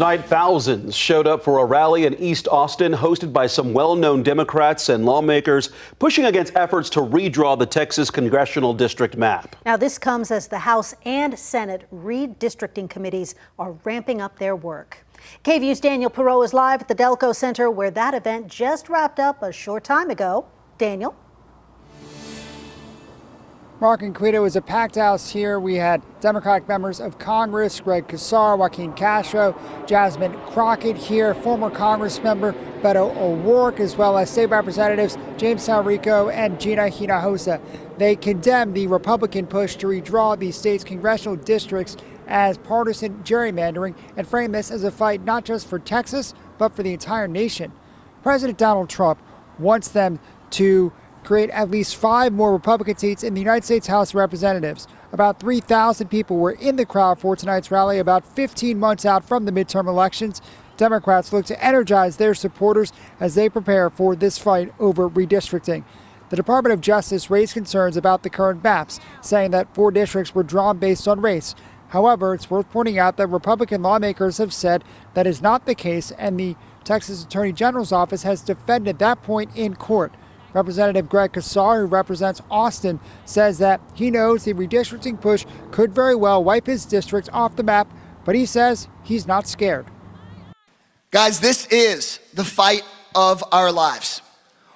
Tonight, thousands showed up for a rally in East Austin hosted by some well-known Democrats and lawmakers pushing against efforts to redraw the Texas congressional district map. Now, this comes as the House and Senate redistricting committees are ramping up their work. KVUE's Daniel Perot is live at the Delco Center, where that event just wrapped up a short time ago. Daniel? Mark and Quito, was a packed house here. We had Democratic members of Congress, Greg Casar, Joaquin Castro, Jasmine Crockett here, former Congress member Beto O'Rourke, as well as state representatives James Salrico and Gina Hinojosa. They condemned the Republican push to redraw the state's congressional districts as partisan gerrymandering and frame this as a fight not just for Texas, but for the entire nation. President Donald Trump wants them to create at least 5 more Republican seats in the United States House of Representatives. About 3,000 people were in the crowd for tonight's rally, about 15 months out from the midterm elections. Democrats look to energize their supporters as they prepare for this fight over redistricting. The Department of Justice raised concerns about the current maps, saying that 4 districts were drawn based on race. However, it's worth pointing out that Republican lawmakers have said that is not the case, and the Texas Attorney General's office has defended that point in court. Representative Greg Casar, who represents Austin, says that he knows the redistricting push could very well wipe his district off the map, but he says he's not scared. Guys, this is the fight of our lives.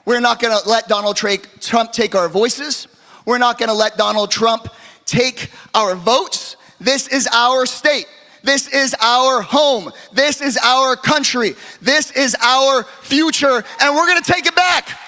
We're not going to let Donald Trump take our voices. We're not going to let Donald Trump take our votes. This is our state. This is our home. This is our country. This is our future, and we're going to take it back.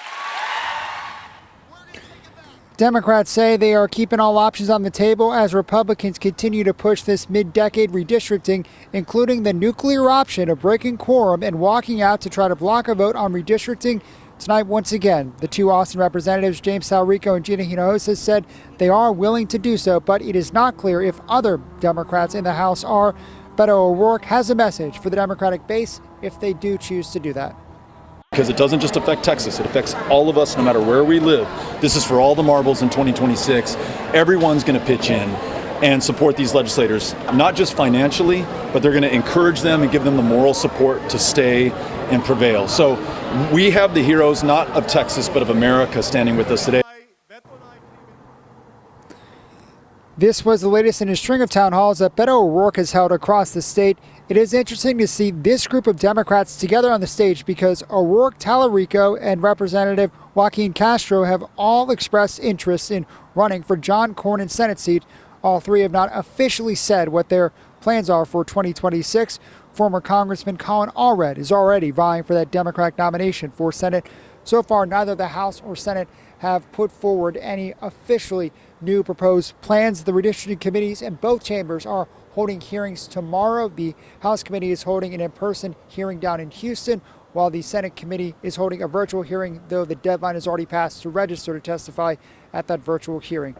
Democrats say they are keeping all options on the table as Republicans continue to push this mid-decade redistricting, including the nuclear option of breaking quorum and walking out to try to block a vote on redistricting. Tonight, once again, the 2 Austin representatives, James Salrico and Gina Hinojosa, said they are willing to do so, but it is not clear if other Democrats in the House are. Beto O'Rourke has a message for the Democratic base if they do choose to do that. Because it doesn't just affect Texas, it affects all of us no matter where we live. This is for all the marbles in 2026. Everyone's going to pitch in and support these legislators, not just financially, but they're going to encourage them and give them the moral support to stay and prevail. So we have the heroes, not of Texas, but of America standing with us today. This was the latest in a string of town halls that Beto O'Rourke has held across the state. It is interesting to see this group of Democrats together on the stage because O'Rourke, Talarico, and Representative Joaquin Castro have all expressed interest in running for John Cornyn's Senate seat. All 3 have not officially said what their plans are for 2026. Former Congressman Colin Allred is already vying for that Democratic nomination for Senate. So far, neither the House or Senate have put forward any officially new proposed plans. The redistricting committees in both chambers are holding hearings tomorrow. The House committee is holding an in-person hearing down in Houston, while the Senate committee is holding a virtual hearing, though the deadline has already passed to register to testify at that virtual hearing.